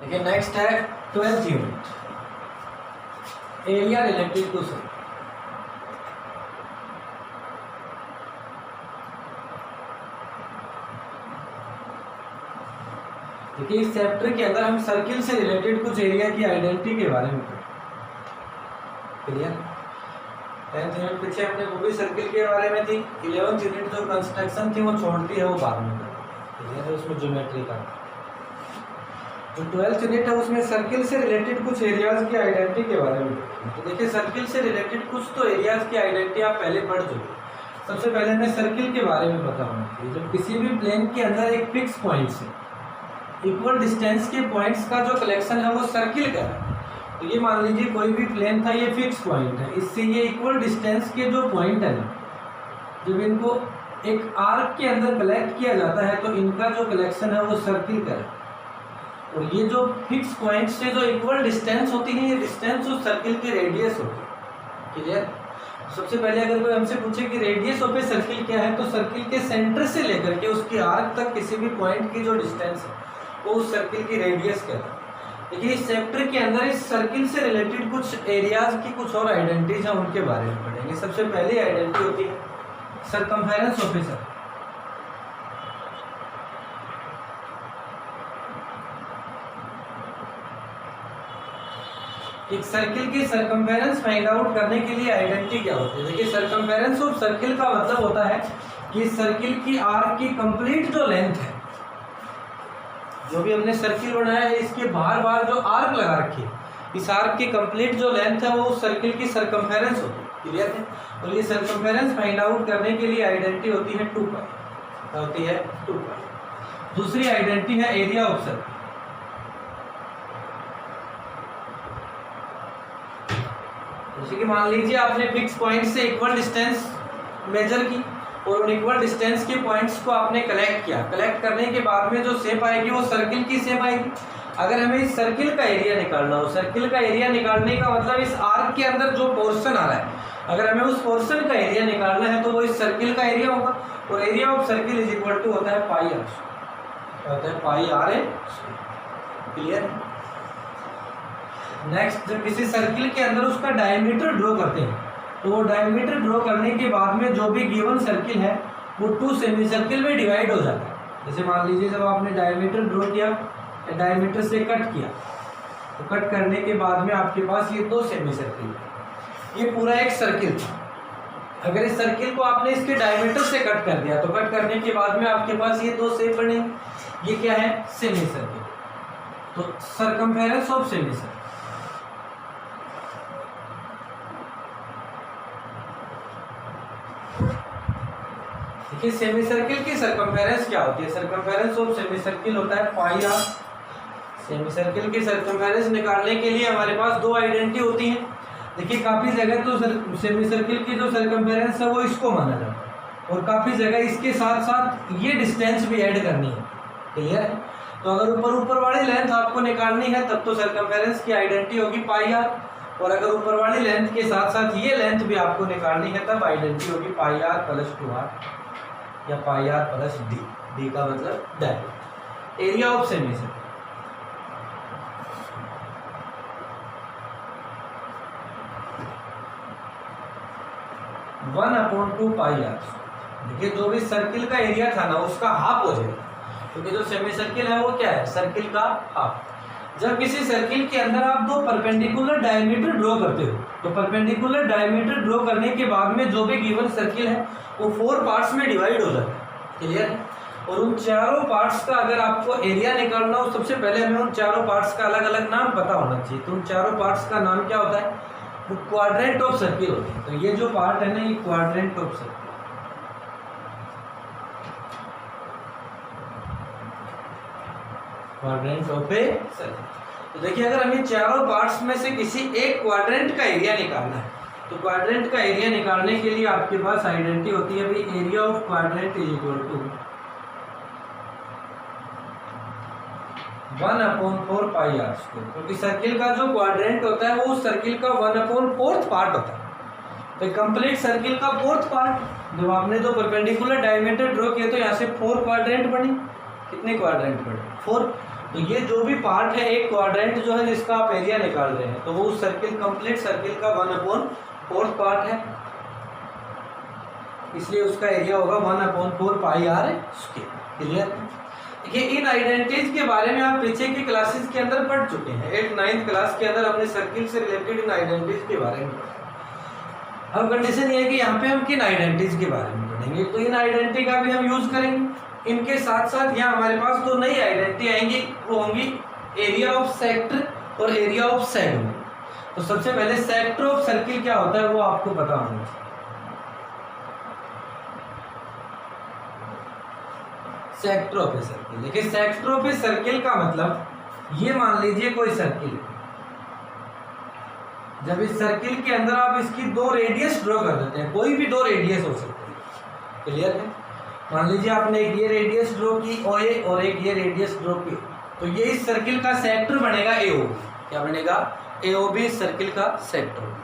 देखिए नेक्स्ट है 12th unit, area related to circle. देखिए इस चैप्टर के अंदर हम सर्किल से रिलेटेड कुछ एरिया की आइडेंटिटी के बारे में पढ़ेंगे। क्लियर? 10th यूनिट पीछे अपने वो भी सर्किल के बारे में थी। 11th यूनिट जो कंस्ट्रक्शन थी वो छोड़ती है, वो बाद में क्लियर है, उसमें ज्योमेट्री का। जो 12th यूनिट है उसमें सर्किल से रिलेटेड कुछ एरियाज की आइडेंटिटी के बारे में। तो देखिए सर्किल से रिलेटेड कुछ तो एरियाज की आइडेंटिटी आप पहले पढ़ चुके। सबसे पहले हमें सर्किल के बारे में पता होना चाहिए। जब किसी भी प्लेन के अंदर एक फिक्स पॉइंट से इक्वल डिस्टेंस के पॉइंट्स का जो कलेक्शन है वो सर्किल का है। तो ये मान लीजिए कोई भी प्लेन था, ये फिक्स पॉइंट है, इससे ये इक्वल डिस्टेंस के जो पॉइंट है ना, जब इनको एक आर्क के अंदर कलेक्ट किया जाता है तो इनका जो कलेक्शन है वो सर्किल का है। और ये जो फिक्स पॉइंट से जो इक्वल डिस्टेंस होती है, ये डिस्टेंस उस सर्किल की रेडियस होती है। क्लियर? सबसे पहले अगर कोई हमसे पूछे कि रेडियस ऑफ ए सर्किल क्या है, तो सर्किल के सेंटर से लेकर के उसके आर्क तक किसी भी पॉइंट की जो डिस्टेंस है वो उस सर्किल की रेडियस कहता है। देखिए इस चैप्टर के अंदर इस सर्किल से रिलेटेड कुछ एरियाज की कुछ और आइडेंटिटीज हैं, उनके बारे में पढ़ेंगे। सबसे पहली आइडेंटिटी होती है सरकमफेरेंस ऑफ ए सर्किल। एक सर्किल की सरकमफेरेंस फाइंड आउट करने के लिए आइडेंटिटी क्या होती है? देखिए सरकमफेरेंस ऑफ सर्किल का मतलब होता है कि सर्किल की आर्क की कंप्लीट जो लेंथ है, जो भी हमने सर्किल बनाया है इसके बाहर बाहर जो आर्क लगा रखी है, इस आर्क की कंप्लीट जो लेंथ है वो उस सर्किल की सरकमफेरेंस होती है। क्लियर है? और ये सरकमफेरेंस फाइंड आउट करने के लिए आइडेंटिटी होती है 2 पाई। क्या होती है? 2 पाई। दूसरी आइडेंटिटी है एरिया ऑफ सर्किल। जैसे कि मान लीजिए आपने फिक्स पॉइंट से इक्वल डिस्टेंस मेजर की और उन इक्वल डिस्टेंस के पॉइंट्स को आपने कलेक्ट किया। कलेक्ट करने के बाद में जो शेप आएगी वो सर्किल की शेप आएगी। अगर हमें इस सर्किल का एरिया निकालना हो, सर्किल का एरिया निकालने का मतलब इस आर्क के अंदर जो पोर्शन आ रहा है, अगर हमें उस पोर्शन का एरिया निकालना है तो वो इस सर्किल का एरिया होगा। और area of circle is equal to होता है पाई आर। क्या होता है? Pi R A. Clear? Next, जब किसी सर्किल के अंदर उसका डायमीटर ड्रॉ करते हैं तो वो डायमीटर ड्रॉ करने के बाद में जो भी गिवन सर्किल है वो 2 सेमी सर्किल में डिवाइड हो जाता है। जैसे मान लीजिए जब आपने डायमीटर ड्रॉ किया, डायमीटर से कट किया, तो कट करने के बाद में आपके पास ये 2 सेमी सर्किल है। ये पूरा एक सर्किल था। अगर इस सर्किल को आपने इसके डायमीटर से कट कर दिया तो कट करने के बाद में आपके पास ये 2 शेप बने। ये क्या है? Semi circle. तो सरकमफेरेंस ऑफ सेमी सर्किल। देखिए सेमी सर्किल की सरकमफेरेंस क्या होती है? सरकमफेरेंस ऑफ सेमी सर्किल होता है पाई आर। सेमी सर्किल की सरकमफेरेंस निकालने के लिए हमारे पास 2 आइडेंटिटी होती हैं। देखिए काफी जगह तो सेमी सर्किल की जो सरकमफेरेंस है वो इसको माना जाता है और काफी जगह इसके साथ साथ ये डिस्टेंस भी ऐड करनी है। क्लियर है? तो अगर ऊपर वाली लेंथ आपको निकालनी है तब तो सरकमफेरेंस की आइडेंटिटी होगी पाई आर, और अगर ऊपर वाली लेंथ के साथ साथ ये लेंथ भी आपको निकालनी है तब आइडेंटिटी होगी पाई आर प्लस 2r या pi R plus D. D का मतलब diameter. Area of semi circle. One upon 2 pi R. देखिए जो भी सर्किल का एरिया था ना उसका हाफ हो जाएगा, क्योंकि जो सेमी सर्किल है वो क्या है? सर्किल का हाफ। जब किसी सर्किल के अंदर आप 2 परपेंडिकुलर डायमीटर ड्रॉ करते हो तो परपेंडिकुलर डायमीटर ड्रॉ करने के बाद में जो भी गिवन सर्किल है वो 4 पार्ट्स में डिवाइड हो जाता है। क्लियर? और उन चारों पार्ट्स का अगर आपको एरिया निकालना हो, सबसे पहले हमें उन चारों पार्ट्स का अलग अलग नाम पता होना चाहिए। तो उन चारों पार्ट्स का नाम क्या होता है? वो क्वाड्रेंट ऑफ सर्किल होता है। तो ये जो पार्ट है ना, ये quadrant of circle. Quadrant of a circle. तो देखिए अगर हमें चारों पार्ट्स में से किसी एक क्वाड्रेंट का एरिया निकालना है तो क्वाड्रेंट का एरिया निकालने के लिए आपके पास आइडेंटिटी होती है भाई area of quadrant is equal to 1/4 pi are square. क्योंकि सर्किल का जो क्वाड्रेंट होता है वो उस सर्किल का 1/4 पार्ट होता है। तो कंप्लीट सर्किल का 4th पार्ट जब आपने जो परपेंडिकुलर डायमीटर ड्रॉ किया तो यहाँ से 4 क्वाड्रेंट बनी। कितने क्वाड्रेंट बने? 4। तो ये जो भी पार्ट है, एक क्वाड्रेंट जो है जिसका आप एरिया निकाल रहे हैं, तो वो उस सर्किल, कंप्लीट सर्किल का 1/4 पार्ट है, इसलिए उसका एरिया होगा 1/4 पाई आर स्क्वायर। क्लियर? देखिए, इन आइडेंटिटीज के बारे में आप पीछे की क्लासेस के अंदर पढ़ चुके हैं। 8th-9th क्लास के अंदर हमने सर्किल से रिलेटेड इन आइडेंटिटीज के बारे में पढ़ा। अब कंडीशन ये है कि यहाँ पे हम किन आइडेंटिटीज के बारे में पढ़ेंगे, तो इन आइडेंटिटी का भी हम यूज करेंगे। इनके साथ साथ यहाँ हमारे पास दो नई आइडेंटिटी आएंगी, वो होंगी एरिया ऑफ सेक्टर और एरिया ऑफ सेगमेंट। तो सबसे पहले सेक्टर ऑफ सर्किल क्या होता है वो आपको पता होना चाहिए। सेक्टर ऑफ ए सर्किल, देखिए सेक्टर ऑफ ए सर्किल का मतलब, ये मान लीजिए कोई सर्किल है, जब इस सर्किल के अंदर आप इसकी दो रेडियस ड्रॉ कर देते हैं, कोई भी दो रेडियस हो सकती है। क्लियर है? मान लीजिए आपने एक ये रेडियस ड्रॉ की और एक ये रेडियस ड्रॉ की, तो ये इस सर्किल का सेक्टर बनेगा एओबी। क्या बनेगा? एओबी इस सर्किल का सेक्टर।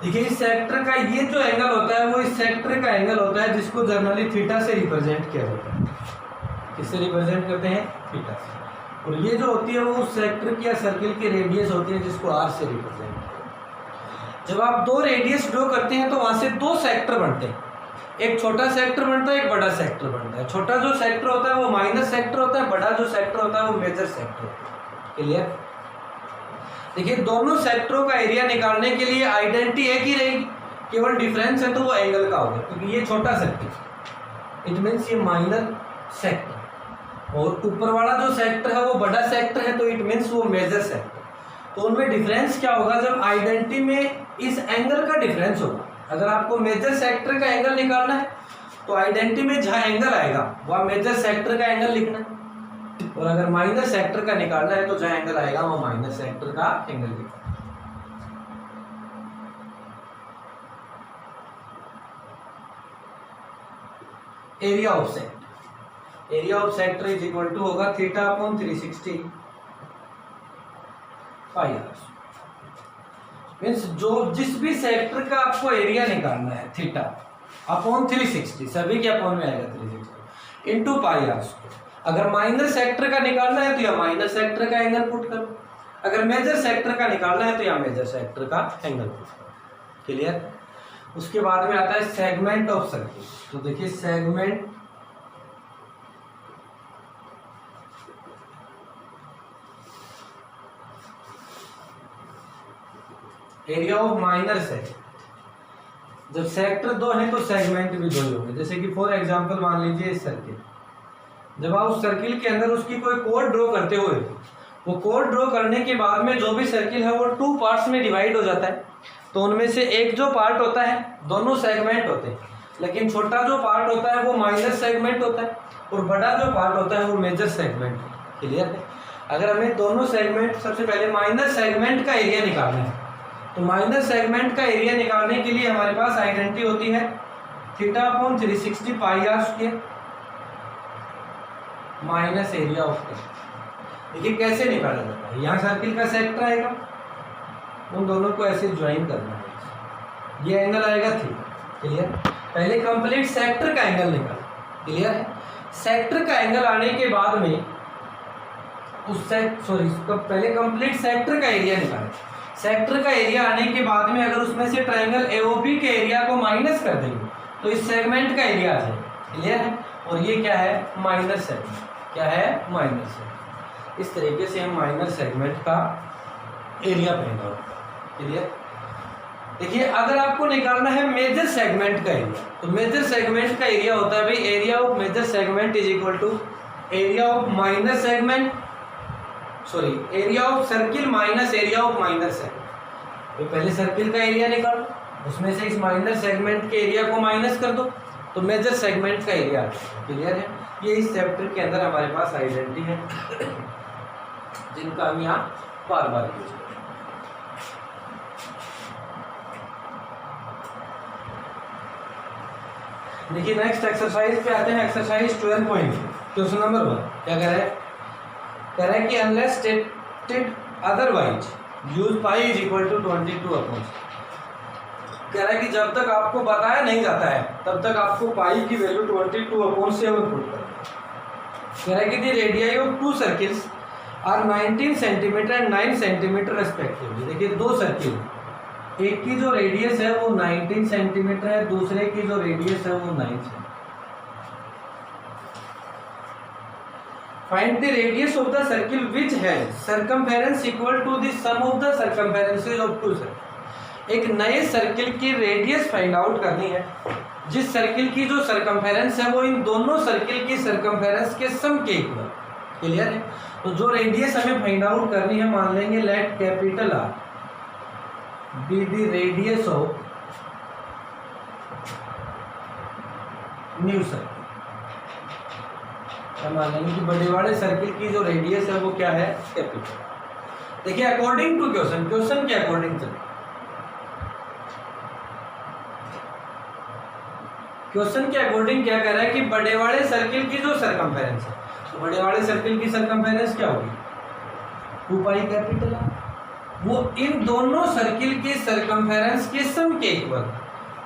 देखिए, इस सेक्टर का ये जो एंगल होता है वो इस सेक्टर का एंगल होता है, जिसको जर्नली थीटा से रिप्रेजेंट किया जाता है। किससे रिप्रेजेंट करते हैं? थीटा से। और ये जो होती है वो उस सेक्टर की या सर्किल की रेडियस होती है, जिसको आर से रिप्रेजेंट करते हैं। जब आप दो रेडियस ड्रॉ करते हैं तो वहां से दो सेक्टर बनते हैं, एक छोटा सेक्टर बनता है, एक बड़ा सेक्टर बनता है। छोटा जो सेक्टर होता है वो माइनर सेक्टर होता है, बड़ा जो सेक्टर होता है वो मेजर सेक्टर होता है। क्लियर? देखिए, दोनों सेक्टरों का एरिया निकालने के लिए आइडेंटिटी एक ही रहेगी, केवल डिफरेंस है तो वो एंगल का होगा, क्योंकि ये छोटा सेक्टर, इट मीन्स ये माइनर सेक्टर, और ऊपर वाला जो सेक्टर है वो बड़ा सेक्टर है, तो इट मीन्स वो मेजर सेक्टर। तो उनमें डिफरेंस क्या होगा? जब आइडेंटिटी में इस एंगल का डिफरेंस होगा। अगर आपको मेजर सेक्टर का एंगल निकालना है तो आइडेंटिटी में जहां एंगल आएगा वह मेजर सेक्टर का एंगल लिखना है, और अगर माइनर सेक्टर का निकालना है तो जहां एंगल आएगा वो माइनर सेक्टर का एंगल लिखना है। Area of sector, area of sector is equal to होगा θ/360 पाई आर। मीन्स जो जिस भी सेक्टर का आपको एरिया निकालना है, θ/360, सभी के अपॉन में आएगा 360 इंटू पाई आर स्क्वायर। अगर माइनर सेक्टर का निकालना है तो या माइनर सेक्टर का एंगल पुट करो, अगर मेजर सेक्टर का निकालना है तो या मेजर सेक्टर का एंगल पुट करो। क्लियर? उसके बाद में आता है सेगमेंट ऑफ सर्किल। तो देखिए, segment area of minor sector. जब सेक्टर दो है तो सेगमेंट भी दो ही होंगे। जैसे कि फॉर एग्जांपल मान लीजिए इस सर्किल, जब आप उस सर्किल के अंदर उसकी कोई कोड ड्रॉ करते हुए, वो कोड ड्रॉ करने के बाद में जो भी सर्किल है वो 2 पार्ट्स में डिवाइड हो जाता है। तो उनमें से एक जो पार्ट होता है, दोनों सेगमेंट होते हैं, लेकिन छोटा जो पार्ट होता है वो माइनर सेगमेंट होता है, और बड़ा जो पार्ट होता है वो मेजर सेगमेंट। क्लियर है? अगर हमें दोनों सेगमेंट, सबसे पहले माइनर सेगमेंट का एरिया निकालना है, तो माइनर सेगमेंट का एरिया निकालने के लिए हमारे पास आइडेंटिटी होती है θ/360 pi are square minus area of A. देखिए कैसे निकाला जाता है। यहाँ सर्किल का सेक्टर आएगा, उन दोनों को ऐसे ज्वाइन करना है, ये एंगल आएगा थीटा। क्लियर? पहले कंप्लीट सेक्टर का एंगल निकाल। क्लियर है? सेक्टर का एंगल आने के बाद में पहले कंप्लीट सेक्टर का एरिया निकालें। सेक्टर का एरिया आने के बाद में अगर उसमें से ट्रायंगल एओबी के एरिया को माइनस कर देंगे तो इस सेगमेंट का एरिया आ जाएगा। क्लियर है? और ये क्या है? Minor segment. क्या है? Minor segment. इस तरीके से हम माइनर सेगमेंट का एरिया फाइंड आउट। क्लियर? देखिए, अगर आपको निकालना है मेजर सेगमेंट का एरिया, तो मेजर सेगमेंट का एरिया होता है भाई, area of major segment is equal to area of minor segment, area of circle minus area of minor segment. तो पहले सर्किल का एरिया निकालो, उसमें से इस माइनर सेगमेंट के एरिया को माइनस कर दो तो मेजर सेगमेंट का एरिया आ जाएगा। क्लियर है? ये इस चैप्टर के अंदर हमारे पास आइडेंटिटी है जिनका हम यहाँ बार बार यूज करें। देखिए नेक्स्ट एक्सरसाइज पे आते हैं। एक्सरसाइज 12.2 क्वेश्चन नंबर 1 क्या कह रहा है कि unless stated otherwise use pi is equal to 22/। कह रहा है कि जब तक आपको बताया नहीं जाता है तब तक आपको पाई की वैल्यू 22/7 पुट करना। कह रहा है कि the radii of two circles are 19 centimeter and 9 centimeter respectively. देखिए दो सर्किल, एक की जो रेडियस है वो 19 सेंटीमीटर है, दूसरे की जो रेडियस है वो 9 centimetre. Find the radius of the circle which has circumference equal to the sum of the circumferences of two circle. एक नए सर्किल की रेडियस फाइंड आउट करनी है जिस सर्किल की जो सर्कमफेरेंस है वो इन दोनों सर्किल की सर्कमफेरेंस के सम के इक्वल। क्लियर है? तो जो रेडियस हमें फाइंड आउट करनी है, मान लेंगे let capital R be the radius of new circle. मान लेंगे कि बड़े वाले सर्किल की जो रेडियस है वो क्या है, कैपिटल। देखिए अकॉर्डिंग टू क्वेश्चन के अकॉर्डिंग चलिए, क्वेश्चन के अकॉर्डिंग क्या कह रहा है कि बड़े वाले सर्किल की जो सर्कमफेरेंस है, तो बड़े वाले सर्किल की सर्कमफेरेंस क्या होगी, 2 पाई कैपिटल आर। वो इन दोनों सर्किल की सर्कमफेरेंस के सम के इक्वल।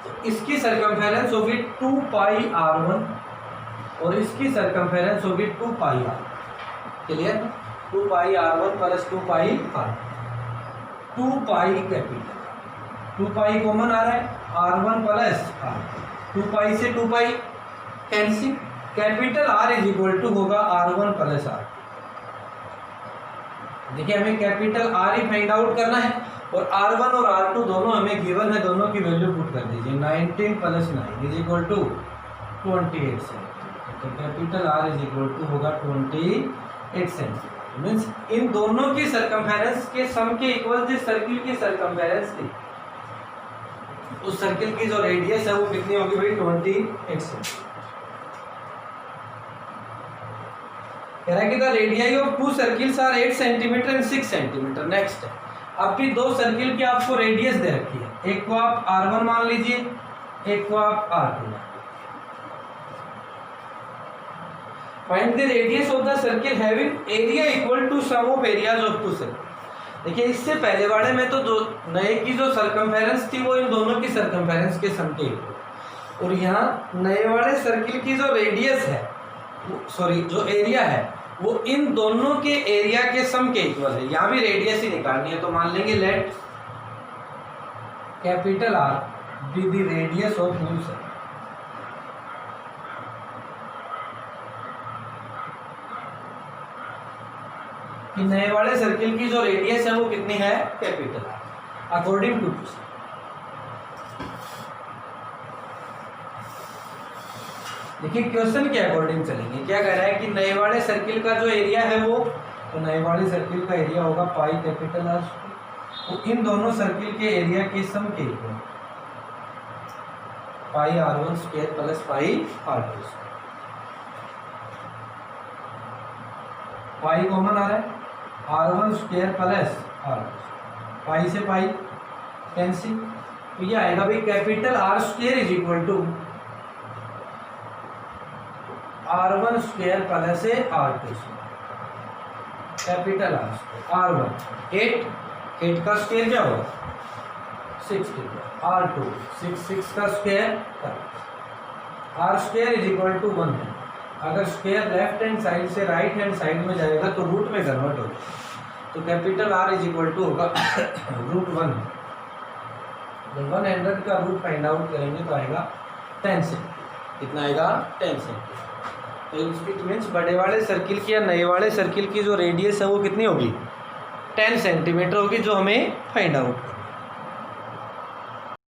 तो इसकी सर्कमफेरेंस होगी 2 पाई r1 और इसकी सर्कमफेरेंस होगी 2 pi r। Clear? 2 pi r1 plus 2 pi r। 2 pi capital, 2 pi common आ रहा है, r1 प्लस r। 2 पाई से 2 pi cancel, capital R is equal to होगा R1 प्लस R। देखिए हमें कैपिटल R ही फाइंड आउट करना है और R1 और R2 दोनों हमें गिवन है, दोनों की वैल्यू पुट कर दीजिए। 19 plus 9 is equal to 28 centimetre. तो capital R is equal to होगा 28 सेंटीमीटर। मीन्स इन दोनों की सर्कमफेरेंस के सम के इक्वल जिस सर्किल की सर्कमफेरेंस थी उस सर्किल की जो रेडियस है वो कितनी होगी भाई, 28 सेंटीमीटर। कह रहा है कि the radii of two circles are 8 centimeter and 6 centimeter. Next है, अब भी दो सर्किल की आपको रेडियस दे रखी है, एक को आप R1 मान लीजिए, एक को आप R2। Find the radius of the circle having area equal to sum of areas of two circle. देखिए इससे पहले वाले में तो दो नए की जो सर्कमफेरेंस थी वो इन दोनों की सर्कमफेरेंस के सम के इक्वल, और यहाँ नए वाले सर्किल की जो रेडियस है, सॉरी जो एरिया है, वो इन दोनों के एरिया के सम के इक्वल है। यहाँ भी रेडियस ही निकालनी है, तो मान लेंगे let capital R be the radius of new circle. कि नए वाले सर्किल की जो रेडियस है वो कितनी है, कैपिटल R अकॉर्डिंग टू। देखिए क्वेश्चन के अकॉर्डिंग चलेंगे। क्या कह रहा है कि नए वाले सर्किल का जो एरिया है वो, तो नए वाले सर्किल का एरिया होगा पाई कैपिटल R। तो इन दोनों सर्किल के एरिया के सम के equal pi R1 square plus pi R2 square. Pi common आ रहा है, R1 स्क्वायर प्लस R2, पाई से पाई कैंसिल। तो ये आएगा भाई capital R square is equal to R1 square plus R2 square. Capital R square R1 8 का square क्या होगा 60, R2 6 का square R square is equal to 1 है। अगर स्क्वायर लेफ्ट हैंड साइड से राइट हैंड साइड में जाएगा तो रूट में कन्वर्ट होगा, तो capital R is equal to होगा √1। जब 100 का रूट फाइंड आउट करेंगे तो आएगा 10 सेंटीमीटर। कितना आएगा 10 सेंटीमीटर। तो इट मीन्स बड़े वाले सर्किल की या नए वाले सर्किल की जो रेडियस है वो कितनी होगी 10 सेंटीमीटर होगी, जो हमें फाइंड आउट